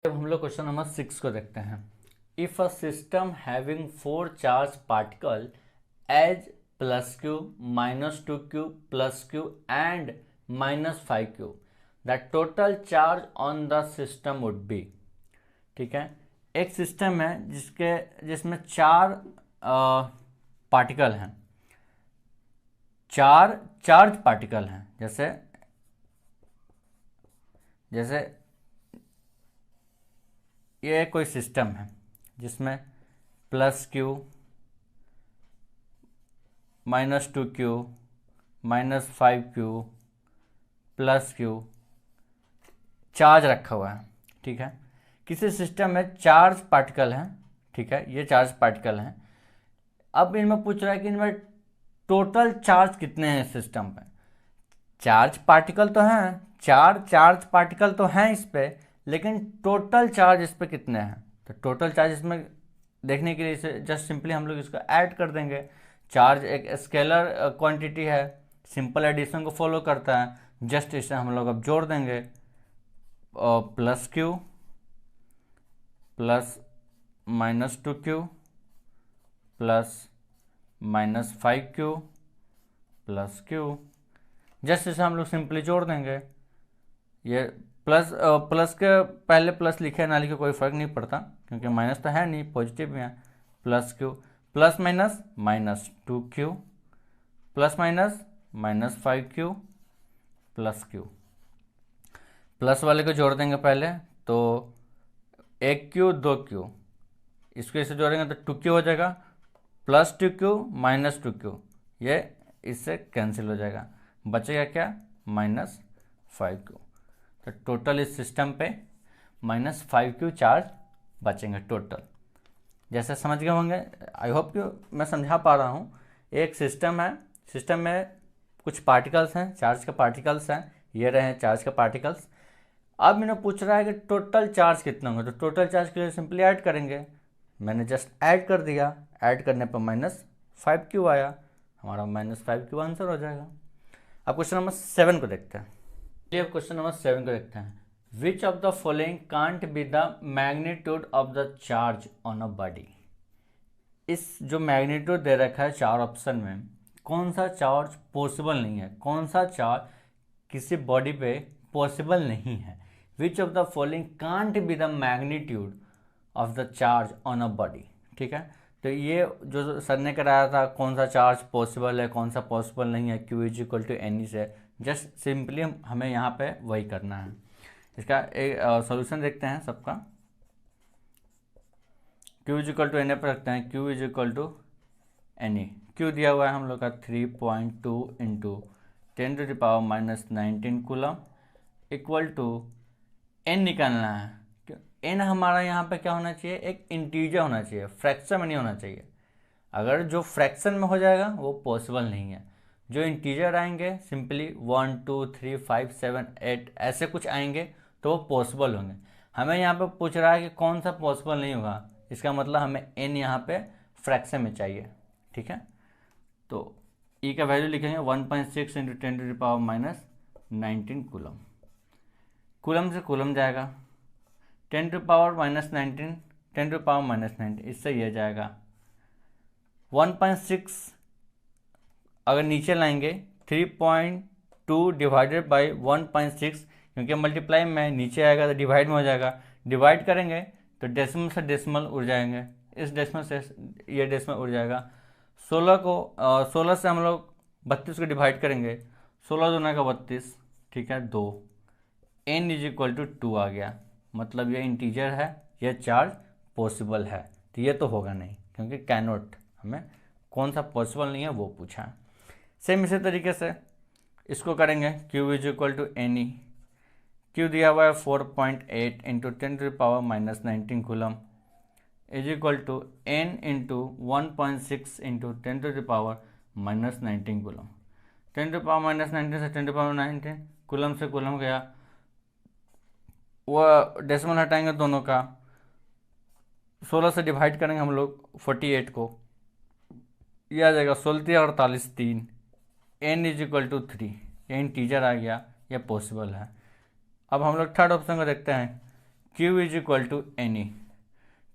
अब हम लोग क्वेश्चन नंबर 6 को देखते हैं। If a system having 4 charge particle as plus q minus 2q plus q and minus 5q, the total charge on the system would be. ठीक है, एक सिस्टम है जिसमें 4 पार्टिकल हैं, 4 चार्ज पार्टिकल हैं। जैसे ये कोई सिस्टम है जिसमें plus Q -2q -5q plus Q charge रखा हुआ है। ठीक है, किसी सिस्टम में चार्ज पार्टिकल हैं। ठीक है, ये चार्ज पार्टिकल हैं। अब इनमें पूछ रहा है कि इनमें टोटल चार्ज कितने हैं सिस्टम पे। चार्ज पार्टिकल तो हैं, 4 चार्ज पार्टिकल तो हैं इस पे, लेकिन टोटल चार्ज इस पे कितने हैं। तो टोटल चार्ज इसमें देखने के लिए इसे जस्ट सिंपली हम लोग इसको ऐड कर देंगे। चार्ज एक स्केलर क्वांटिटी है, सिंपल एडिशन को फॉलो करता है। जस्ट इसे हम लोग अब जोड़ देंगे, plus Q plus -2q plus -5q plus Q. Just इसे हम लोग सिंपली जोड़ देंगे। ये प्लस के पहले प्लस लिखे ना लिखे कोई फर्क नहीं पड़ता, क्योंकि माइनस तो है नहीं, पॉजिटिव भी है। Plus Q plus minus -2q plus minus -5q plus Q. Plus वाले को जोड़ देंगे पहले, तो 1q 2q, इसको इसे जोड़ेंगे तो 2q हो जाएगा, प्लस 2q -2q, ये इससे कैंसिल हो जाएगा, बचेगा क्या -5q। तो टोटल इस सिस्टम पे -5q चार्ज बचेंगे टोटल। जैसे समझ गए होंगे, आई होप कि मैं समझा पा रहा हूँ। एक सिस्टम है, सिस्टम में कुछ पार्टिकल्स हैं, चार्ज के पार्टिकल्स हैं, ये रहे चार्ज के पार्टिकल्स। अब मैंने पूछ रहा है कि टोटल चार्ज कितना होगा, तो टोटल चार्ज के लिए सिंपली ऐड करेंगे। मैंने जस्ट ऐड कर दिया, ऐड करने पर -5q आया, हमारा -5q आंसर हो जाएगा। अब क्वेश्चन नंबर 7 को देखते हैं। चलिए अब क्वेश्चन नंबर 7 को देखते हैं। Which of the following can't be the magnitude of the charge on a body. इस जो मैग्नीट्यूड दे रखा है 4 ऑप्शन में, कौन सा चार्ज पॉसिबल नहीं है, कौन सा चार्ज किसी बॉडी पे पॉसिबल नहीं है। Which of the following can't be the magnitude of the charge on a body. ठीक है, तो ये जो सर ने कराया था, कौन सा चार्ज पॉसिबल है कौन सा पॉसिबल नहीं है, Q = NE से जस्ट सिंपली हमें यहाँ पे वही करना है। इसका एक सॉल्यूशन देखते हैं सबका। Q = NA पर रखते हैं, Q = NE। Q दिया हुआ है हम लोग का 3.2 × 10⁻⁻19 कूलम इक्वल टू N निकालना है। N हमारा यहाँ पे क्या होना चाहिए, एक इंटीजर होना चाहिए, फ्रैक्शन में नहीं होना चाहिए। अगर जो फ्रैक्शन में हो जाएगा वो पॉसिबल नहीं है। जो इंटीजर आएंगे सिंपली 1 2 3 5 7 8 ऐसे कुछ आएंगे तो वो पॉसिबल होंगे। हमें यहाँ पे पूछ रहा है कि कौन सा पॉसिबल नहीं होगा, इसका मतलब हमें n यहाँ पे फ्रैक्शन में चाहिए। ठीक है, तो e का वैल्यू लिखेंगे 1.6 × 10⁻⁻19 कूलम। कूलम से कूलम जाएगा, 10⁻⁻19 10⁻⁻19, इससे ये जाएगा 1.6। अगर नीचे लाएंगे 3.2 डिवाइडेड बाई 1.6, क्योंकि मल्टीप्लाई में नीचे आएगा तो डिवाइड में हो जाएगा। डिवाइड करेंगे तो डेसिमल से डेसिमल उड़ जाएंगे, इस डेसिमल से ये डेसिमल उड़ जाएगा। 16 से हम लोग 32 को डिवाइड करेंगे, 16 दूना का 32, ठीक है 2। n = 2 आ गया, मतलब ये इंटीजर है, ये चार्ज पॉसिबल है। तो ये तो होगा नहीं, क्योंकि कैनोट, हमें कौन सा पॉसिबल नहीं है वो पूछा है। सेम इसी तरीके से इसको करेंगे, Q = NE। Q दिया हुआ है 4.8 × 10⁻⁻19 कूलम = N × 1.6 × 10⁻⁻19 कूलम। 10⁻⁻19 से 10⁻⁻19 कूलम से कूलम गया, वो डेसिमल हटाएंगे दोनों का, 16 से डिवाइड करेंगे हम लोग 48 को, यह आ जाएगा 16 48 3। n = 3, ये इंटीजर आ गया, यह पॉसिबल है। अब हम लोग थर्ड ऑप्शन को देखते हैं, Q is equal to n e.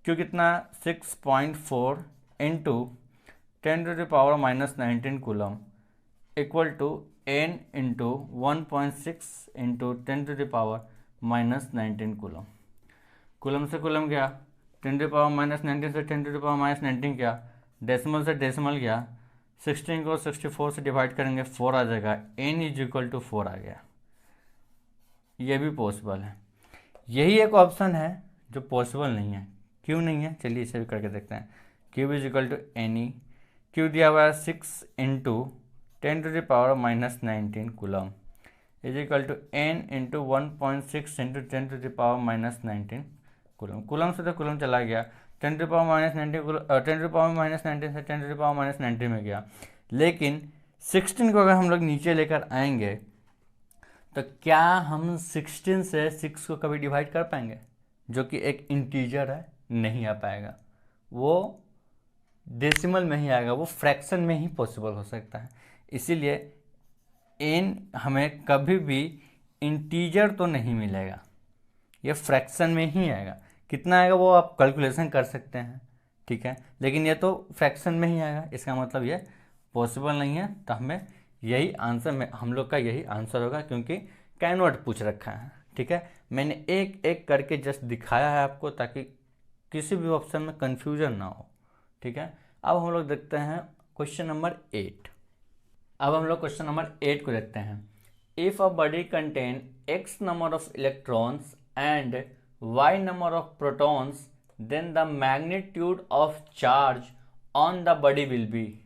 Q कितना 6.4 into 10⁻⁻19 coulomb equal to n into 1.6 into 10⁻⁻19 coulomb. Coulomb से कूलम गया, 10⁻⁻19 से 10⁻⁻19 गया, डेसिमल से डेसिमल गया, 16 को 64 से डिवाइड करेंगे 4 आ जाएगा, n इज इक्वल टू 4 आ गया। ये भी पॉसिबल है। यही एक ऑप्शन है जो पॉसिबल नहीं है। क्यों नहीं है, चलिए इसे भी करके देखते हैं। Q is equal to n e. Q दिया हुआ है 6 into 10⁻⁻19 coulomb is equal to n into 1.6 into 10⁻⁻19 coulomb. Coulomb से तो कूलम चला गया, 10⁻⁻19 से 10⁻⁻19 में गया, लेकिन 16 को अगर हम लोग नीचे लेकर आएंगे तो क्या हम 16 से 6 को कभी डिवाइड कर पाएंगे, जो कि एक इंटीजर है? नहीं आ पाएगा। वो डेसिमल में ही आएगा, वो फ्रैक्शन में ही पॉसिबल हो सकता है। इसीलिए n हमें कभी भी इंटीजर तो नहीं मिलेगा, ये फ्रैक्शन में ही आएगा। कितना आएगा वो आप कैलकुलेशन कर सकते हैं, ठीक है, लेकिन ये तो फ्रैक्शन में ही आएगा। इसका मतलब ये पॉसिबल नहीं है। तो हमें यही आंसर में हम लोग का यही आंसर होगा, क्योंकि कैन नॉट पूछ रखा है, ठीक है। मैंने एक एक करके जस्ट दिखाया है आपको, ताकि किसी भी ऑप्शन में कन्फ्यूजन ना हो, ठीक है। अब हम लोग देखते हैं क्वेश्चन नंबर 8। अब हम लोग क्वेश्चन नंबर 8 को देखते हैं। If a body contain x number of electrons and y number of protons, then the magnitude of charge on the body will be.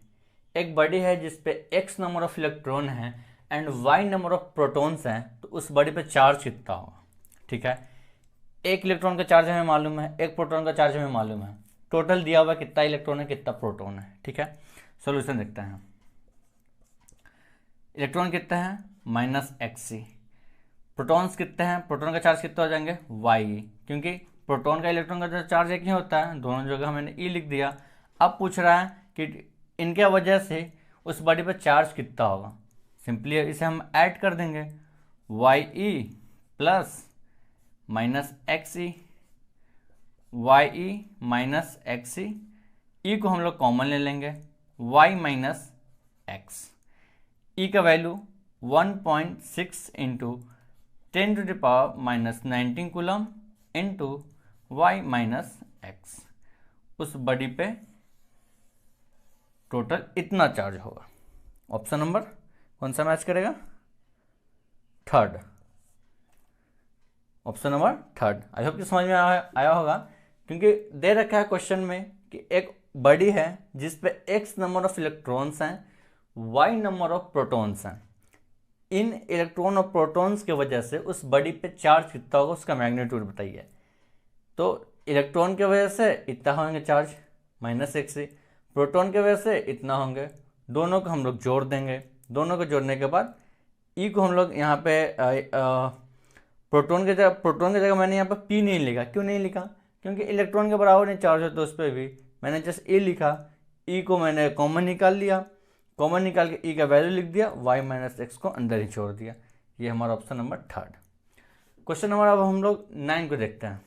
एक बॉडी है जिसपे x नंबर ऑफ इलेक्ट्रॉन है and y number of protons हैं, तो उस body पे charge कितना होगा, ठीक है। एक इलेक्ट्रॉन का चार्ज हमें मालूम है, एक प्रोटॉन का चार्ज हमें मालूम है, टोटल दिया हुआ कितना इलेक्ट्रॉन है कितना प्रोटॉन है, ठीक है। सॉल्यूशन देखते हैं। इलेक्ट्रॉन कितने हैं -xc, प्रोटॉन्स कितने हैं, प्रोटॉन का चार्ज कितना हो जाएंगे y, क्योंकि प्रोटॉन का इलेक्ट्रॉन का चार्ज एक ही होता है, दोनों जगह मैंने e लिख दिया। अब पूछ रहा है कि इनके वजह से उस बॉडी पर चार्ज कितना होगा। सिंपली इसे हम ऐड कर देंगे, ye plus -xc, ye minus xc, e को हम लोग कॉमन ले लेंगे, y माइनस x, e का value 1.6 into 10⁻⁻19 coulomb into y minus x। उस बॉडी पे टोटल इतना चार्ज होगा। ऑप्शन नंबर कौन सा मैच करेगा? Third, option number third. I hope कि समझ में आया होगा, क्योंकि दे रखा है क्वेश्चन में कि एक बॉडी है जिस पे x नंबर ऑफ इलेक्ट्रॉन्स हैं, y नंबर ऑफ प्रोटॉन्स हैं। इन इलेक्ट्रॉन और प्रोटॉन्स के वजह से उस बॉडी पे चार्ज कितना होगा, उसका मैग्नीट्यूड बताइए। तो इलेक्ट्रॉन की वजह से इतना होंगे चार्ज -xc, प्रोटॉन की वजह से इतना होंगे, दोनों को हम लोग जोड़ देंगे। दोनों को जोड़ने के बाद ई को हम लोग यहाँ पे प्रोटॉन की जगह मैंने यहाँ पर p नहीं लिखा। क्यों नहीं लिखा? क्योंकि इलेक्ट्रॉन के बराबर नहीं चार्ज होता उस पर भी, मैंने जस्ट ए लिखा। ई को मैंने कॉमन निकाल लिया, कॉमन निकाल के ई का वैल्यू लिख दिया, y माइनस एक्स को अंदर ही छोड़ दिया। ये हमारा option number third. Question number अब हम लोग 9 को देखते हैं।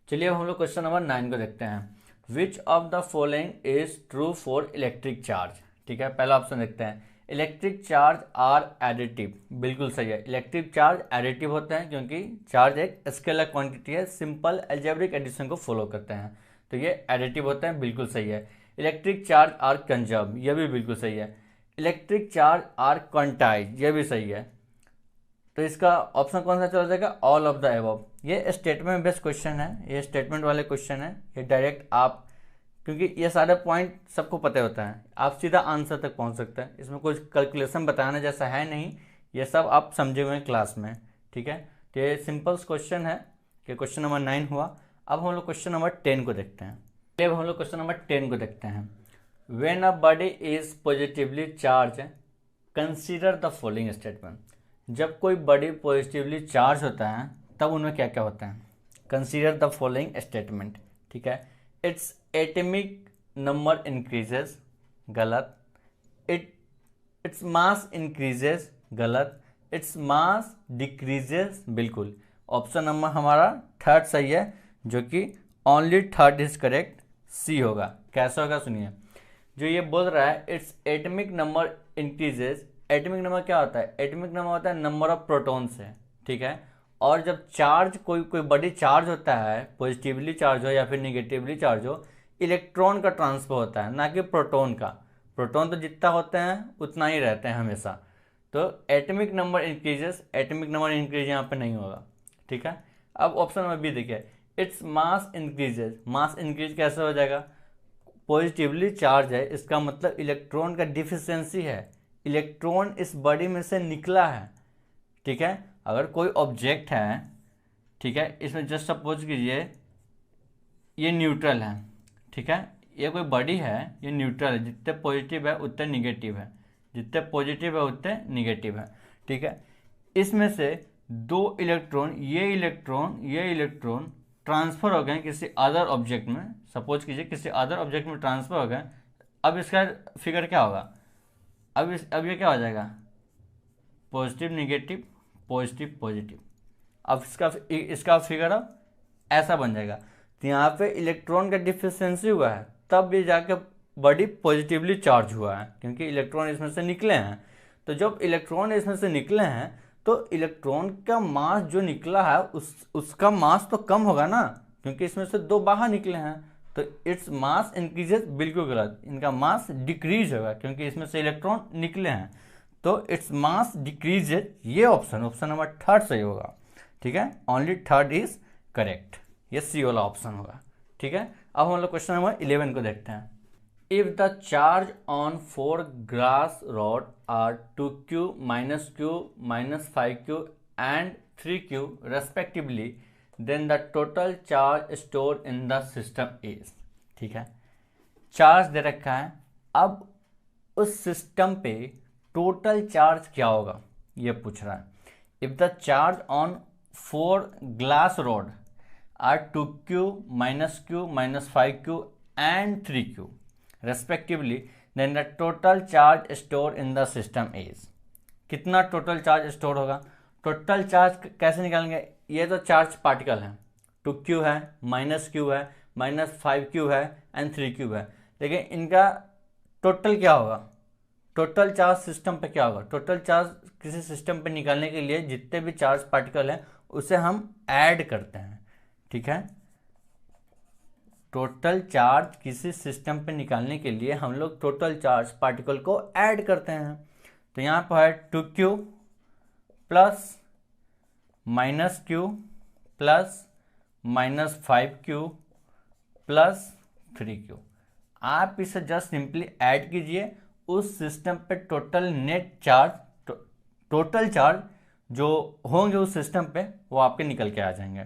चलिए अब हम लोग क्वेश्चन नंबर 9 को देखते हैं। Which of the following is true for electric charge, ठीक है। पहला ऑप्शन देखते हैं, इलेक्ट्रिक चार्ज आर एडिटिव। बिल्कुल सही है, इलेक्ट्रिक चार्ज एडिटिव होते हैं क्योंकि चार्ज एक स्केलर क्वांटिटी है, सिंपल अलजेब्रिक एडिशन को फॉलो करते हैं, तो ये एडिटिव होते हैं, बिल्कुल सही है। इलेक्ट्रिक चार्ज आर कंजर्व, ये भी बिल्कुल सही है। इलेक्ट्रिक चार्ज आर क्वांटाइज, ये भी सही है। तो इसका ऑप्शन कौन सा चला जाएगा? All of the above. ये स्टेटमेंट बेस्ड क्वेश्चन है, ये स्टेटमेंट वाले क्वेश्चन है, ये डायरेक्ट आप, क्योंकि ये सारे पॉइंट सबको पता होता है, आप सीधा आंसर तक पहुंच सकते हैं। इसमें कुछ कैलकुलेशन बताने जैसा है नहीं, ये सब आप समझे हुए हैं क्लास में, ठीक है। तो ये सिंपल क्वेश्चन है कि क्वेश्चन नंबर 9 हुआ। अब हम लोग क्वेश्चन नंबर 10 को देखते हैं। अब हम लोग क्वेश्चन नंबर 10 को देखते हैं। When a body is positively charge, consider the following statement. जब कोई बॉडी पॉजिटिवली चार्ज होता है तब उनमें क्या क्या होता है? कंसीडर द फॉलोइंग स्टेटमेंट, ठीक है। इट्स एटॉमिक नंबर इंक्रीजेस, गलत। इट्स मास इंक्रीजेस, गलत। इट्स मास डिक्रीजेस, बिल्कुल। ऑप्शन नंबर हमारा थर्ड सही है, जो कि ओनली थर्ड इज करेक्ट, सी होगा। कैसे होगा सुनिए, जो ये बोल रहा है it's atomic number increases. Atomic number क्या होता है? एटमिक नंबर होता है नंबर ऑफ प्रोटॉन से, ठीक है। और जब चार्ज कोई बड़ी चार्ज होता है, पॉजिटिवली चार्ज हो या फिर निगेटिवली चार्ज हो, इलेक्ट्रॉन का ट्रांसफर होता है, ना कि प्रोटॉन का। प्रोटॉन तो जितना होते हैं उतना ही रहते हैं हमेशा। तो atomic number increases, atomic number increase यहाँ पे नहीं होगा, ठीक है। अब ऑप्शन नंबर बी देखिए, इट्स मास इंक्रीजेज। मास इंक्रीज कैसे हो जाएगा? पॉजिटिवली चार्ज है, इसका मतलब इलेक्ट्रॉन का डिफिशियंसी है, इलेक्ट्रॉन इस बॉडी में से निकला है, ठीक है। अगर कोई ऑब्जेक्ट है, ठीक है, इसमें जस्ट सपोज कीजिए ये न्यूट्रल है, ठीक है, ये कोई बॉडी है, ये न्यूट्रल है, जितने पॉजिटिव है उतने निगेटिव है, जितने पॉजिटिव है उतने निगेटिव है, ठीक है। इसमें से दो इलेक्ट्रॉन, ये इलेक्ट्रॉन ट्रांसफर हो गए किसी अदर ऑब्जेक्ट में, सपोज कीजिए किसी अदर ऑब्जेक्ट में ट्रांसफर हो गए। अब इसका फिगर क्या होगा? अब ये क्या हो जाएगा? Positive negative, positive positive. अब इसका फिगर अब ऐसा बन जाएगा। तो यहाँ पे इलेक्ट्रॉन का डिफिशियंसी हुआ है, तब ये जाके बॉडी पॉजिटिवली चार्ज हुआ है, क्योंकि इलेक्ट्रॉन इसमें से निकले हैं। तो जब इलेक्ट्रॉन इसमें से निकले हैं तो इलेक्ट्रॉन का मास जो निकला है उसका मास तो कम होगा ना, क्योंकि इसमें से दो बाहर निकले हैं। तो इट्स मास इंक्रीजेज, बिल्कुल गलत, इनका मास डिक्रीज होगा, क्योंकि इसमें से इलेक्ट्रॉन निकले हैं। तो इट्स मास डिक्रीजेज, ये ऑप्शन नंबर थर्ड सही होगा, ठीक है। ओनली थर्ड इज करेक्ट, ये सी वाला ऑप्शन होगा, ठीक है। अब हम लोग क्वेश्चन नंबर 11 को देखते हैं। If the charge on 4 glass rod are 2q, -q, -5q and 3q respectively, then the total charge store in the system is, ठीक है। चार्ज दे रखा है, अब उस सिस्टम पे टोटल चार्ज क्या होगा ये पूछ रहा है। If the charge on 4 glass rod are 2q, -q, -5q and 3q respectively, then the total charge store in the system is. कितना टोटल चार्ज स्टोर होगा? टोटल चार्ज कैसे निकालेंगे? ये तो चार्ज पार्टिकल है, 2q है, -q है, -5q है एंड 3q है, लेकिन इनका टोटल क्या होगा? टोटल चार्ज सिस्टम पे क्या होगा? टोटल चार्ज किसी सिस्टम पे निकालने के लिए जितने भी चार्ज पार्टिकल हैं उसे हम ऐड करते हैं, ठीक है। टोटल चार्ज किसी सिस्टम पे निकालने के लिए हम लोग टोटल चार्ज पार्टिकल को ऐड करते हैं। तो यहाँ पर है 2q plus -q plus -5q plus 3q। आप इसे जस्ट सिंपली ऐड कीजिए, उस सिस्टम पे total net charge, total charge जो होंगे उस सिस्टम पे वो आपके निकल के आ जाएंगे।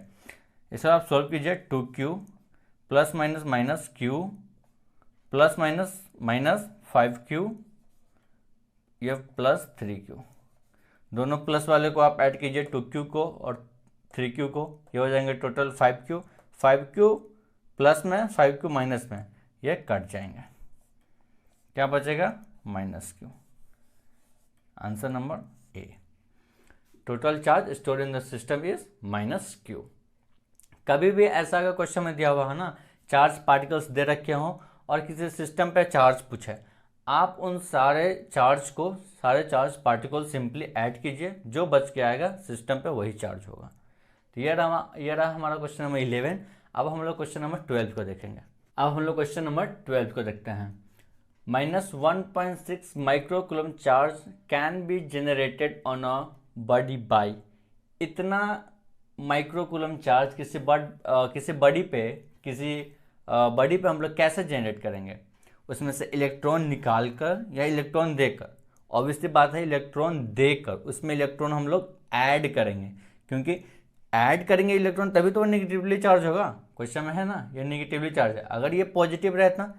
इसे आप सॉल्व कीजिए, 2q plus minus q plus minus 5q, ये प्लस 3q, दोनों प्लस वाले को आप ऐड कीजिए, 2q को और 3q को, ये हो जाएंगे टोटल 5q। 5q प्लस में 5q माइनस में ये कट जाएंगे, क्या बचेगा? -q। Answer number A, total charge store in the system is -q। कभी भी ऐसा अगर क्वेश्चन में दिया हुआ है ना, चार्ज पार्टिकल्स दे रखे हों और किसी सिस्टम पे चार्ज पूछे, आप उन सारे चार्ज पार्टिकल सिंपली ऐड कीजिए, जो बच के आएगा सिस्टम पे वही चार्ज होगा। तो ये रहा हमारा क्वेश्चन नंबर 11। अब हम लोग क्वेश्चन नंबर 12 को देखेंगे। अब हम लोग क्वेश्चन नंबर 12 को देखते हैं। -1.6 microcoulomb charge can be generated on a body by. इतना माइक्रोकूलम चार्ज किसी बॉडी पे हम लोग कैसे जनरेट करेंगे? उसमें से इलेक्ट्रॉन निकाल कर या इलेक्ट्रॉन देकर? ऑब्वियसली बात है, इलेक्ट्रॉन देकर उसमें इलेक्ट्रॉन हम लोग ऐड करेंगे, क्योंकि ऐड करेंगे इलेक्ट्रॉन तभी तो वो नेगेटिवली चार्ज होगा। क्वेश्चन में है ना, ये नेगेटिवली चार्ज है। अगर ये पॉजिटिव रहता,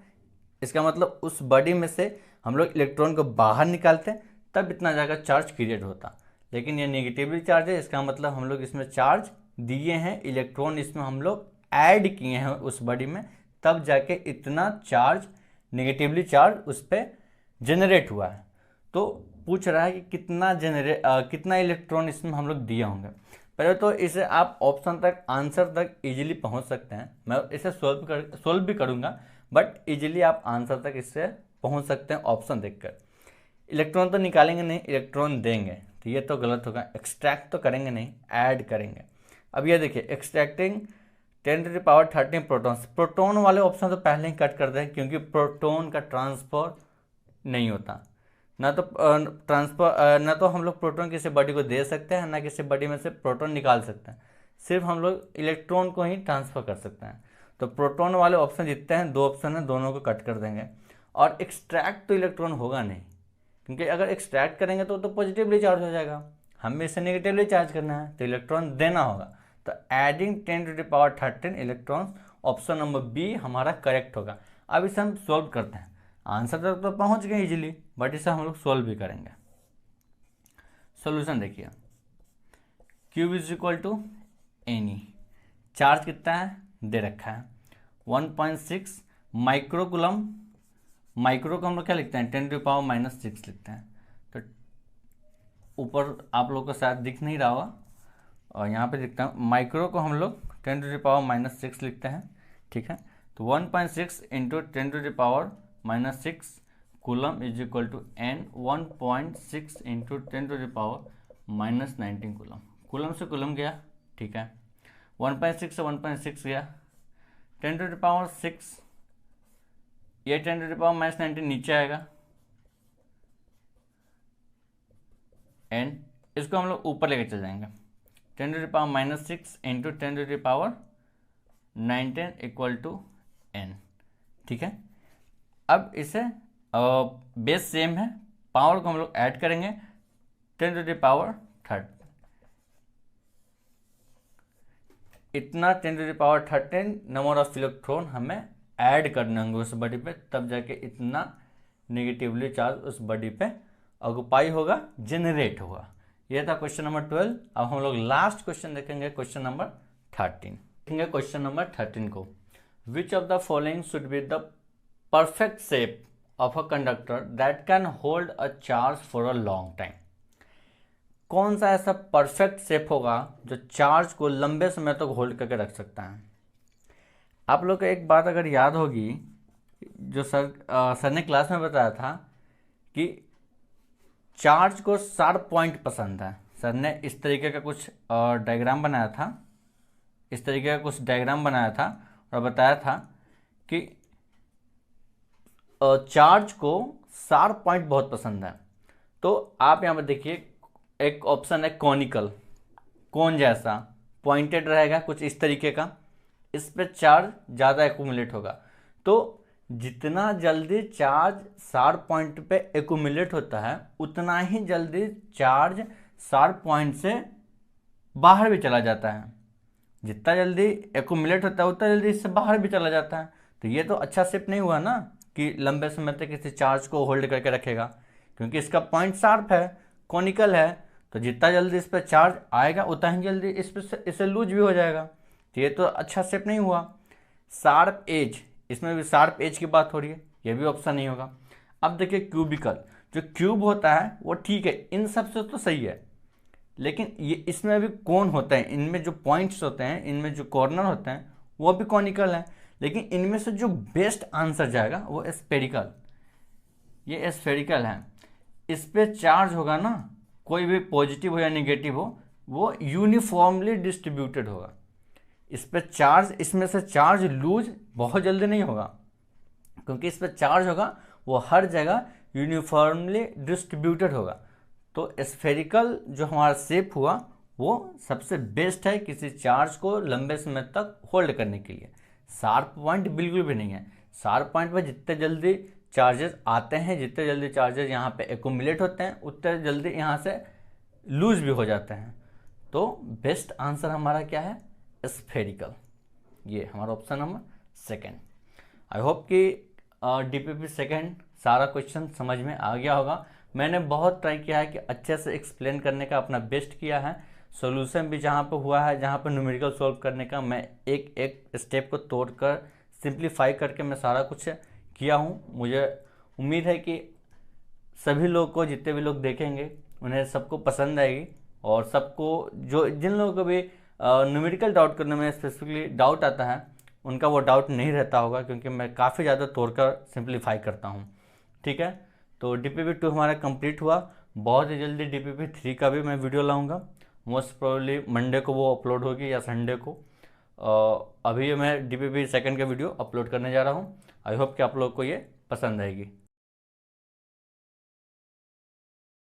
इसका मतलब उस बॉडी में से हम लोग इलेक्ट्रॉन को बाहर निकालते तब इतना ज़्यादा चार्ज क्रिएट होता, लेकिन ये नेगेटिवली चार्ज है, इसका मतलब हम लोग इसमें चार्ज दिए हैं, इलेक्ट्रॉन इसमें हम लोग ऐड किए हैं उस बॉडी में, तब जाके इतना चार्ज, नेगेटिवली चार्ज उस पर जनरेट हुआ है। तो पूछ रहा है कि कितना इलेक्ट्रॉन इसमें हम लोग दिए होंगे। पहले तो इसे आप ऑप्शन तक, आंसर तक इजीली पहुंच सकते हैं। मैं इसे सोल्व भी करूंगा, बट इजीली आप आंसर तक इससे पहुंच सकते हैं ऑप्शन देखकर। इलेक्ट्रॉन तो निकालेंगे नहीं, इलेक्ट्रॉन देंगे, तो ये तो गलत होगा। एक्सट्रैक्ट तो करेंगे नहीं, ऐड करेंगे। अब ये देखिए, एक्सट्रैक्टिंग 10⁻13 प्रोटॉन्स, प्रोटॉन वाले ऑप्शन तो पहले ही कट कर दें, क्योंकि प्रोटॉन का ट्रांसफर नहीं होता। ना तो हम लोग प्रोटॉन किसी बॉडी को दे सकते हैं, ना किसी बॉडी में से प्रोटॉन निकाल सकते हैं। सिर्फ हम लोग इलेक्ट्रॉन को ही ट्रांसफर कर सकते हैं। तो प्रोटॉन वाले ऑप्शन जितने हैं, 2 ऑप्शन हैं, दोनों को कट कर देंगे। और एक्सट्रैक्ट तो इलेक्ट्रॉन होगा नहीं, क्योंकि अगर एक्सट्रैक्ट करेंगे तो पॉजिटिवली चार्ज हो जाएगा, हमें इसे नेगेटिवली चार्ज करना है, तो इलेक्ट्रॉन देना होगा। तो adding 10⁻13 electron, option number B हमारा करेक्ट होगा। अब इसे हम सोल्व करते हैं। आंसर तक तो पहुंच गए इजीली, बट इसे हम लोग सोल्व भी करेंगे। सॉल्यूशन देखिए, Q = Ne, चार्ज कितना है दे रखा है 1.6 माइक्रोकूलम। माइक्रो को हम लोग क्या लिखते हैं, 10⁻⁻6 लिखते हैं। तो ऊपर आप लोग को शायद दिख नहीं रहा होगा, और यहाँ पे दिखता है। माइक्रो को हम लोग 10⁻⁻6 लिखते हैं, ठीक है। तो 1.6 × 10⁻⁻6 कूलम = N, 1.6 × 10⁻⁻19 कूलम। कूलम से कूलम गया, ठीक है। 1.6 से 1.6 गया, 10⁻6, ये 10⁻⁻19 नीचे आएगा, N, इसको हम लोग ऊपर लेके चल जाएंगे। 10⁻⁻6 × 10⁻⁻19 = N, ठीक है। अब इसे बेस सेम है, पावर को हम लोग ऐड करेंगे 10⁻13, इतना 10⁻13 नंबर ऑफ इलेक्ट्रॉन हमें ऐड करने होंगे उस बॉडी पे, तब जाके इतना नेगेटिवली चार्ज उस बॉडी पे ऑक्यूपाई होगा, जनरेट होगा। ये था क्वेश्चन नंबर 12। अब हम लोग लास्ट क्वेश्चन देखेंगे, क्वेश्चन नंबर 13। देखेंगे क्वेश्चन नंबर 13 को। Which of the following should be the perfect shape of a conductor that can hold a charge for a long time. कौन सा ऐसा परफेक्ट शेप होगा जो चार्ज को लंबे समय तक होल्ड करके रख सकता है। आप लोग को एक बात अगर याद होगी, जो सर ने क्लास में बताया था कि चार्ज को शार्प पॉइंट पसंद है। सर ने इस तरीके का कुछ डायग्राम बनाया था, और बताया था कि चार्ज को शार्प पॉइंट बहुत पसंद है। तो आप यहाँ पर देखिए, एक ऑप्शन है कॉनिकल, कोन जैसा पॉइंटेड रहेगा कुछ इस तरीके का, इस पे चार्ज ज़्यादा एक्यूमुलेट होगा। तो जितना जल्दी चार्ज शार्प पॉइंट पे एक्यूमुलेट होता है, उतना ही जल्दी चार्ज शार्प पॉइंट से बाहर भी चला जाता है। जितना जल्दी एक्यूमुलेट होता है, उतना जल्दी इससे बाहर भी चला जाता है। तो ये तो अच्छा शेप नहीं हुआ ना कि लंबे समय तक किसी चार्ज को होल्ड करके रखेगा, क्योंकि इसका पॉइंट शार्प है, कॉनिकल है। तो जितना जल्दी इस पर चार्ज आएगा, उतना ही जल्दी इससे लूज भी हो जाएगा। तो ये तो अच्छा शेप नहीं हुआ। शार्प एज, इसमें भी शार्प एज की बात हो रही है, ये भी ऑप्शन नहीं होगा। अब देखिए क्यूबिकल, जो क्यूब होता है वो ठीक है, इन सब से तो सही है, लेकिन ये इसमें भी कोन होता है, इनमें जो पॉइंट्स होते हैं, इनमें जो कॉर्नर होते हैं, वो भी कॉनिकल है। लेकिन इनमें से जो बेस्ट आंसर जाएगा वो स्फेरिकल। ये स्फेरिकल है, इस पर चार्ज होगा ना, कोई भी पॉजिटिव हो या नेगेटिव हो, वो यूनिफॉर्मली डिस्ट्रीब्यूटेड होगा। इस पर चार्ज, इसमें से चार्ज लूज बहुत जल्दी नहीं होगा, क्योंकि इस पर चार्ज होगा वो हर जगह यूनिफॉर्मली डिस्ट्रीब्यूटेड होगा। तो स्फेरिकल जो हमारा शेप हुआ वो सबसे बेस्ट है किसी चार्ज को लंबे समय तक होल्ड करने के लिए। शार्प पॉइंट बिल्कुल भी नहीं है। शार्प पॉइंट पर जितने जल्दी चार्जेस आते हैं, जितने जल्दी चार्जेस यहाँ पे एक्यूमुलेट होते हैं, उतने जल्दी यहाँ से लूज भी हो जाते हैं। तो बेस्ट आंसर हमारा क्या है, स्फेरिकल। ये हमारा option number second. I hope कि DPP सेकेंड सारा क्वेश्चन समझ में आ गया होगा। मैंने बहुत ट्राई किया है कि अच्छे से एक्सप्लेन करने का, अपना बेस्ट किया है। सॉल्यूशन भी जहाँ पे हुआ है, जहाँ पे न्यूमेरिकल सॉल्व करने का, मैं एक एक स्टेप को तोड़कर सिंप्लीफाई करके मैं सारा कुछ किया हूँ। मुझे उम्मीद है कि सभी लोग को, जितने भी लोग देखेंगे, उन्हें सबको पसंद आएगी। और सबको जो जिन लोगों को भी न्यूमेरिकल डाउट करने में स्पेसिफिकली डाउट आता है उनका वो डाउट नहीं रहता होगा, क्योंकि मैं काफ़ी ज़्यादा तोड़कर सिंप्लीफाई करता हूँ। ठीक है, तो DPP2 हमारा कंप्लीट हुआ। बहुत ही जल्दी DPP3 का भी मैं वीडियो लाऊंगा, मोस्ट प्रोबेबली मंडे को वो अपलोड होगी या संडे को। अभी मैं DPP2 का वीडियो अपलोड करने जा रहा हूँ। आई होप कि आप लोग को ये पसंद आएगी।